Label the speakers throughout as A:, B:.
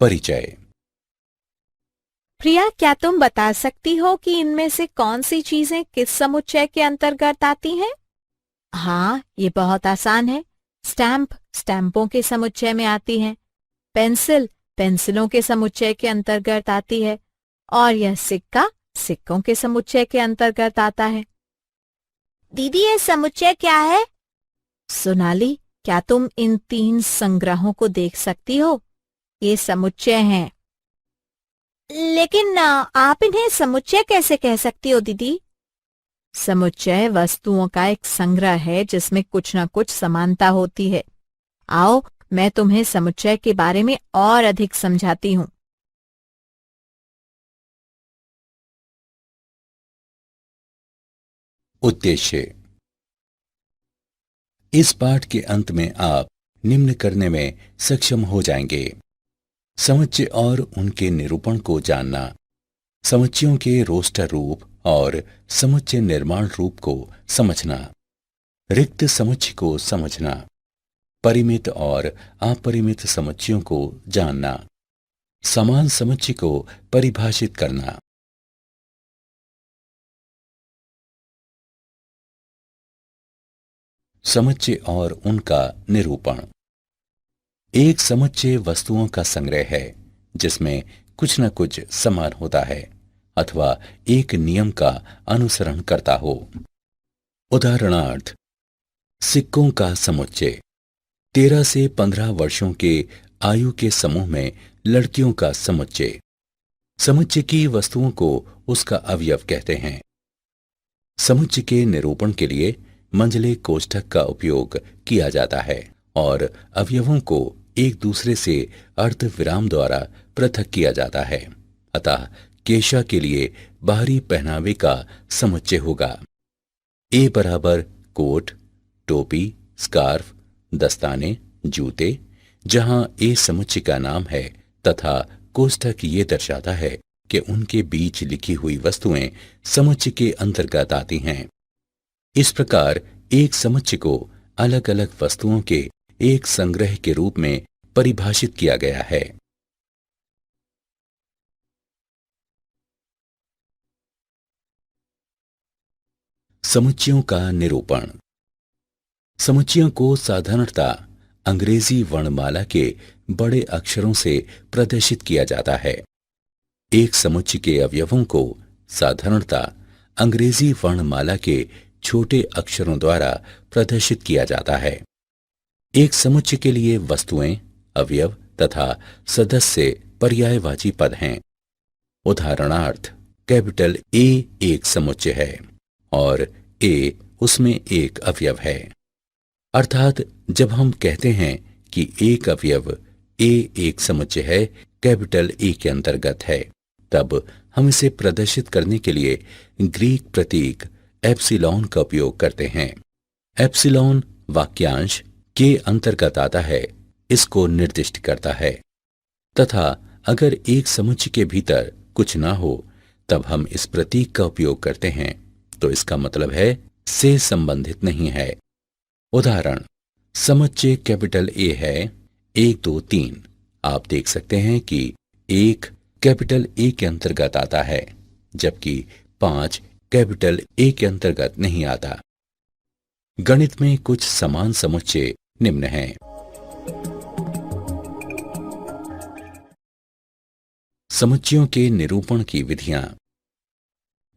A: परिचय।
B: प्रिया, क्या तुम बता सकती हो कि इनमें से कौन सी चीजें किस समुच्चय के अंतर्गत आती हैं? हाँ, ये बहुत आसान है। स्टैम्प स्टैम्पों के समुच्चय में आती है। पेंसिल पेंसिलों के समुच्चय के अंतर्गत आती है। और यह सिक्का सिक्कों के समुच्चय के अंतर्गत आता है। दीदी, ये समुच्चय क्या है? सोनाली, क्या तुम इन 3 संग्रहों को देख सकती हो? ये समुच्चय हैं। लेकिन आप इन्हें समुच्चय कैसे कह सकती हो दीदी? समुच्चय वस्तुओं का एक संग्रह है जिसमें कुछ न कुछ समानता होती है। आओ, मैं तुम्हें समुच्चय के बारे में और अधिक समझाती हूँ।
A: उद्देश्य। इस पाठ के अंत में आप निम्न करने में सक्षम हो जाएंगे: समुच्चय और उनके निरूपण को जानना, समुच्चयों के रोस्टर रूप और समुच्चय निर्माण रूप को समझना, रिक्त समुच्चय को समझना, परिमित और अपरिमित समुच्चयों को जानना, समान समुच्चय को परिभाषित करना। समुच्चय और उनका निरूपण। एक समुच्चय वस्तुओं का संग्रह है जिसमें कुछ न कुछ समान होता है अथवा एक नियम का अनुसरण करता हो। उदाहरणार्थ, सिक्कों का समुच्चय। 13 से 15 वर्षों के आयु के समूह में लड़कियों का समुच्चय। समुच्चय की वस्तुओं को उसका अवयव कहते हैं। समुच्चय के निरूपण के लिए मंझले कोष्ठक का उपयोग किया जाता है और अवयवों को एक दूसरे से अर्ध विराम द्वारा पृथक किया जाता है। अतः केशा के लिए बाहरी पहनावे का समुच्चय होगा। ए बराबर कोट, टोपी, स्कार्फ, दस्ताने, जूते, जहां ए समुच्चय का नाम है तथा कोष्ठक ये दर्शाता है कि उनके बीच लिखी हुई वस्तुएं समुच्चय के अंतर्गत आती हैं। इस प्रकार एक समुच्चय को अलग अलग वस्तुओं के एक संग्रह के रूप में परिभाषित किया गया है। समुच्चयों का निरूपण। समुच्चयों को साधारणतः अंग्रेजी वर्णमाला के बड़े अक्षरों से प्रदर्शित किया जाता है। एक समुच्चय के अवयवों को साधारणतः अंग्रेजी वर्णमाला के छोटे अक्षरों द्वारा प्रदर्शित किया जाता है। एक समुच्चय के लिए वस्तुएं, अवयव तथा सदस्य पर्यायवाची पद हैं। उदाहरणार्थ, कैपिटल ए एक समुच्चय है और ए उसमें एक अवयव है। अर्थात जब हम कहते हैं कि एक अवयव ए एक समुच्चय है, कैपिटल ए के अंतर्गत है, तब हम इसे प्रदर्शित करने के लिए ग्रीक प्रतीक एप्सिलॉन का उपयोग करते हैं। एप्सिलॉन वाक्यांश के अंतर्गत आता है, इसको निर्दिष्ट करता है। तथा अगर एक समुच्चय के भीतर कुछ ना हो तब हम इस प्रतीक का उपयोग करते हैं, तो इसका मतलब है से संबंधित नहीं है। उदाहरण, समुच्चय कैपिटल ए है 1 2 3। आप देख सकते हैं कि 1 कैपिटल ए के अंतर्गत आता है जबकि 5 कैपिटल ए के अंतर्गत नहीं आता। गणित में कुछ समान समुच्चय निम्न हैं। समुच्चयों के निरूपण की विधियां।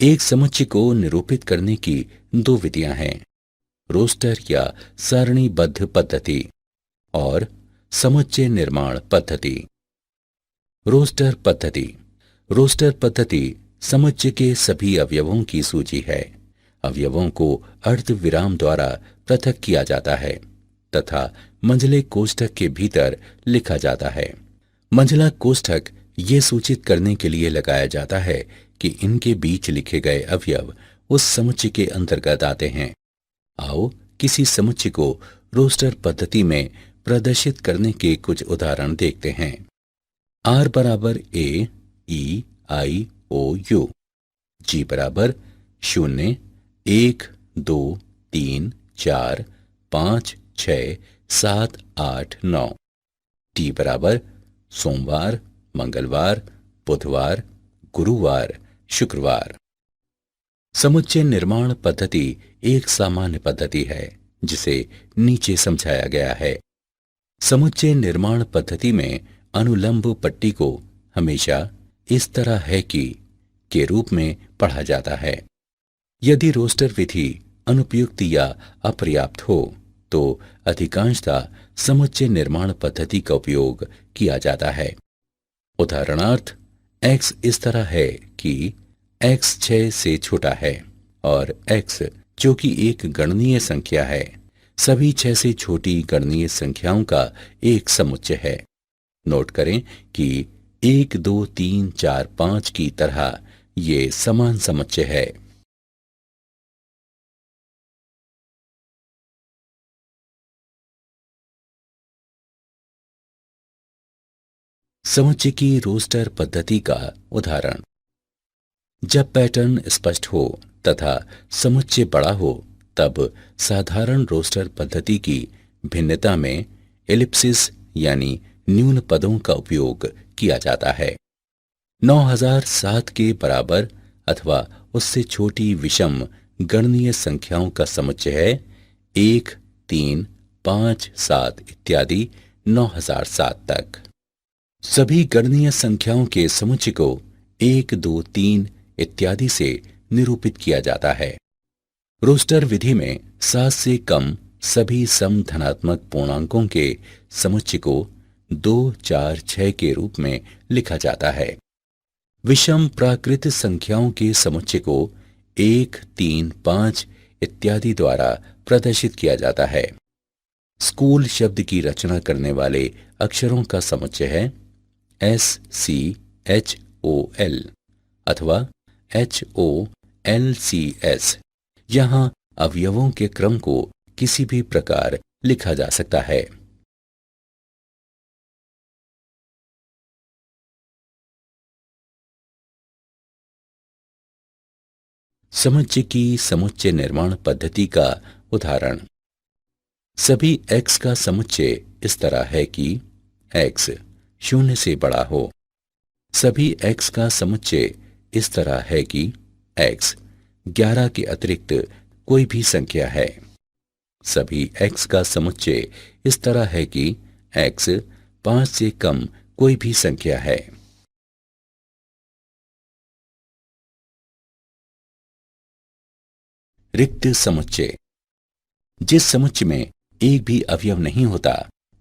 A: एक समुच्चय को निरूपित करने की 2 विधियां हैं: रोस्टर या सारणीबद्ध पद्धति और समुच्चय निर्माण पद्धति। रोस्टर पद्धति। रोस्टर पद्धति समुच्चय के सभी अवयवों की सूची है। अवयवों को अर्धविराम द्वारा पृथक किया जाता है तथा मंझले कोष्ठक के भीतर लिखा जाता है। मंझला कोष्ठक ये सूचित करने के लिए लगाया जाता है कि इनके बीच लिखे गए अवयव उस समुच्चय के अंतर्गत आते हैं। आओ किसी समुच्चय को रोस्टर पद्धति में प्रदर्शित करने के कुछ उदाहरण देखते हैं। R बराबर A, E, I, O, U। G बराबर 0, 1, 2, 3, 4, 5, 6, 7, 8, 9। T बराबर सोमवार, मंगलवार, बुधवार, गुरुवार, शुक्रवार। समुच्चय निर्माण पद्धति एक सामान्य पद्धति है जिसे नीचे समझाया गया है। समुच्चय निर्माण पद्धति में अनुलंब पट्टी को हमेशा इस तरह है कि के रूप में पढ़ा जाता है। यदि रोस्टर विधि अनुपयुक्त या अपर्याप्त हो तो अधिकांशतः समुच्चय निर्माण पद्धति का उपयोग किया जाता है। उदाहरणार्थ, x इस तरह है कि x 6 से छोटा है और x जो कि एक गणनीय संख्या है सभी 6 से छोटी गणनीय संख्याओं का एक समुच्चय है। नोट करें कि 1, 2, 3, 4, 5 की तरह ये समान समुच्चय है। समुच्चय की रोस्टर पद्धति का उदाहरण। जब पैटर्न स्पष्ट हो तथा समुच्चय बड़ा हो तब साधारण रोस्टर पद्धति की भिन्नता में एलिप्सिस यानी न्यून पदों का उपयोग किया जाता है। 9007 के बराबर अथवा उससे छोटी विषम गणनीय संख्याओं का समुच्चय है 1, 3, 5, 7 इत्यादि 9007 तक। सभी गणनीय संख्याओं के समुच्चय को 1, 2, 3 इत्यादि से निरूपित किया जाता है। रोस्टर विधि में 7 से कम सभी सम धनात्मक पूर्णांकों के समुच्चय को 2, 4, 6 के रूप में लिखा जाता है। विषम प्राकृत संख्याओं के समुच्चय को 1, 3, 5 इत्यादि द्वारा प्रदर्शित किया जाता है। स्कूल शब्द की रचना करने वाले अक्षरों का समुच्चय है SCHOL अथवा HOLCS। यहां अवयवों के क्रम को किसी भी प्रकार लिखा जा सकता है। समुच्चय की समुच्चय निर्माण पद्धति का उदाहरण। सभी x का समुच्चय इस तरह है कि x 0 से बड़ा हो। सभी x का समुच्चय इस तरह है कि x 11 के अतिरिक्त कोई भी संख्या है। सभी x का समुच्चय इस तरह है कि x 5 से कम कोई भी संख्या है। रिक्त समुच्चय। जिस समुच्चय में एक भी अवयव नहीं होता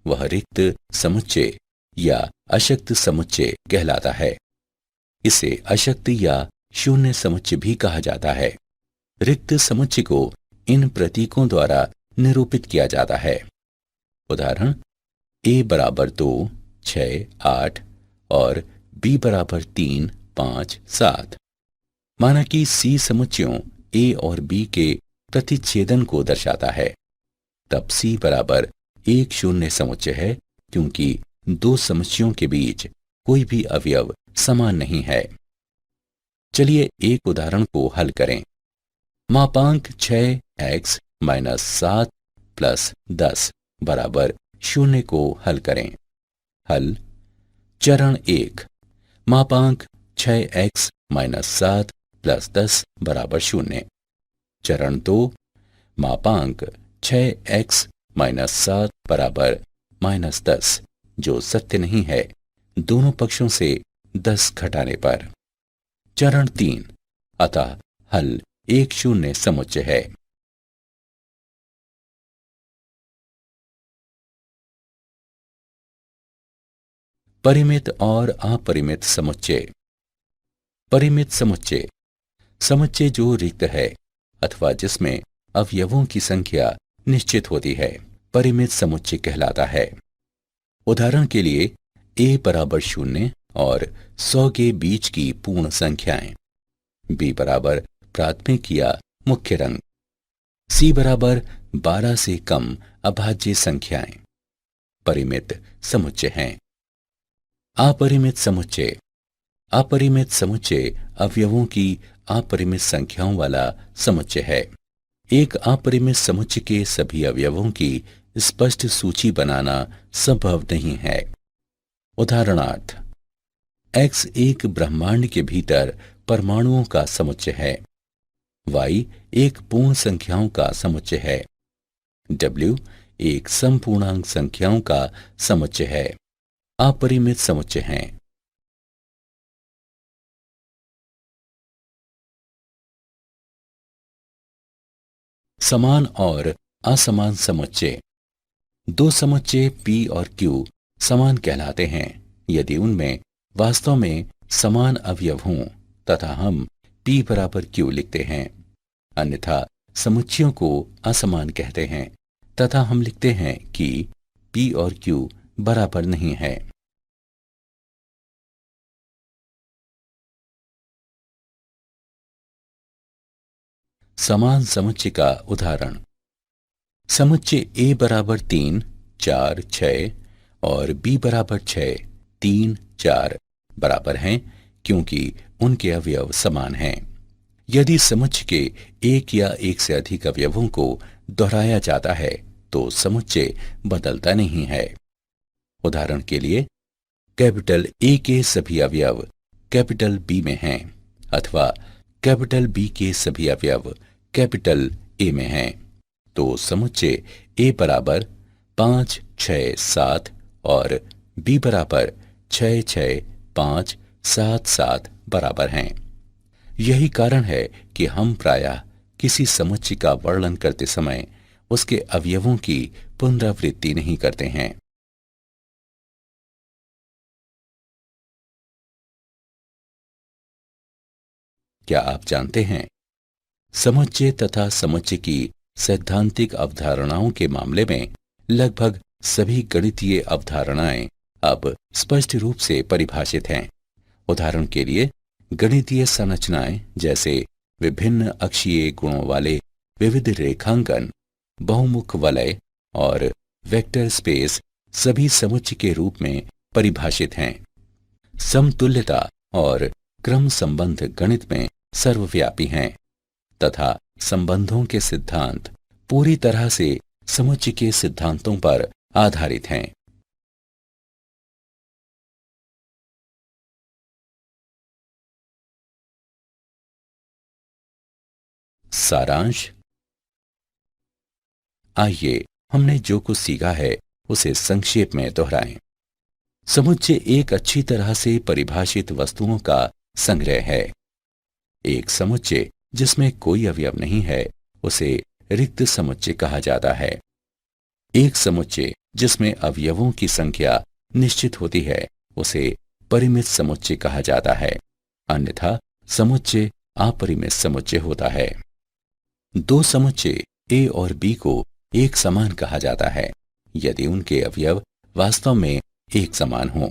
A: वह रिक्त समुच्चय या अशक्त समुच्चय कहलाता है। इसे अशक्त या शून्य समुच्चय भी कहा जाता है। रिक्त समुच्चय को इन प्रतीकों द्वारा निरूपित किया जाता है। उदाहरण, a बराबर 2, 6, 8 और b बराबर 3, 5, 7। माना कि c समुच्चयों a और b के प्रतिच्छेदन को दर्शाता है, तब c बराबर एक शून्य समुच्चय है क्योंकि दो समुच्चयों के बीच कोई भी अवयव समान नहीं है। चलिए एक उदाहरण को हल करें। मापांक 6x - 7 + 10 बराबर 0 को हल करें। हल। चरण 1, मापांक 6x - 7 + 10 बराबर 0। चरण 2, मापांक 6x - 7 बराबर -10 जो सत्य नहीं है दोनों पक्षों से 10 घटाने पर। चरण 3, अतः हल एक शून्य समुच्चय है। परिमित और अपरिमित समुच्चय। परिमित समुच्चय समुच्चय जो रिक्त है अथवा जिसमें अवयवों की संख्या निश्चित होती है परिमित समुच्चय कहलाता है। उदाहरण के लिए a बराबर 0 और 100 के बीच की पूर्ण संख्याएं, b बराबर प्राथमिक या मुख्य रंग, c बराबर 12 से कम अभाज्य संख्याएं परिमित समुच्चय हैं। अपरिमित समुच्चय। अपरिमित समुच्चय अवयवों की अपरिमित संख्याओं वाला समुच्चय है। एक अपरिमित समुच्चय के सभी अवयवों की स्पष्ट सूची बनाना संभव नहीं है। उदाहरणार्थ, x एक ब्रह्मांड के भीतर परमाणुओं का समुच्चय है। y एक पूर्ण संख्याओं का समुच्चय है। w एक समपूर्णांक संख्याओं का समुच्चय है। अपरिमित समुच्चय हैं। समान और असमान समुच्चय। दो समुच्चय p और q समान कहलाते हैं यदि उनमें वास्तव में समान अवयव हों तथा हम p बराबर q लिखते हैं। अन्यथा समुच्चयों को असमान कहते हैं तथा हम लिखते हैं कि p और q बराबर नहीं है। समान समुच्चय का उदाहरण। समुच्चय a बराबर 3, 4, 6 और b बराबर 6, 3, 4 बराबर हैं क्योंकि उनके अवयव समान हैं। यदि समुच्चय के एक या एक से अधिक अवयवों को दोहराया जाता है तो समुच्चय बदलता नहीं है। उदाहरण के लिए कैपिटल A के सभी अवयव कैपिटल B में हैं अथवा कैपिटल B के सभी अवयव कैपिटल A में हैं तो समुच्चय A बराबर 5, 6, 7 और B बराबर 6, 6, 5, 7, 7 बराबर हैं। यही कारण है कि हम प्रायः किसी समुच्चय का वर्णन करते समय उसके अवयवों की पुनरावृत्ति नहीं करते हैं। क्या आप जानते हैं समुच्चय तथा समुच्चय की सैद्धांतिक अवधारणाओं के मामले में लगभग सभी गणितीय अवधारणाएं अब स्पष्ट रूप से परिभाषित हैं। उदाहरण के लिए गणितीय संरचनाएं जैसे विभिन्न अक्षीय गुणों वाले विविध रेखांकन, बहुमुख वलय और वेक्टर स्पेस सभी समुच्चय के रूप में परिभाषित हैं। समतुल्यता और क्रम संबंध गणित में सर्वव्यापी हैं तथा संबंधों के सिद्धांत पूरी तरह से समुच्चय के सिद्धांतों पर आधारित हैं। सारांश। आइए हमने जो कुछ सीखा है उसे संक्षेप में दोहराएं। समुच्चय एक अच्छी तरह से परिभाषित वस्तुओं का संग्रह है। एक समुच्चय जिसमें कोई अवयव नहीं है उसे रिक्त समुच्चय कहा जाता है। एक समुच्चय जिसमें अवयवों की संख्या निश्चित होती है उसे परिमित समुच्चय कहा जाता है। अन्यथा समुच्चय अपरिमित समुच्चय होता है। दो समुच्चय A और B को एक समान कहा जाता है यदि उनके अवयव वास्तव में एक समान हों।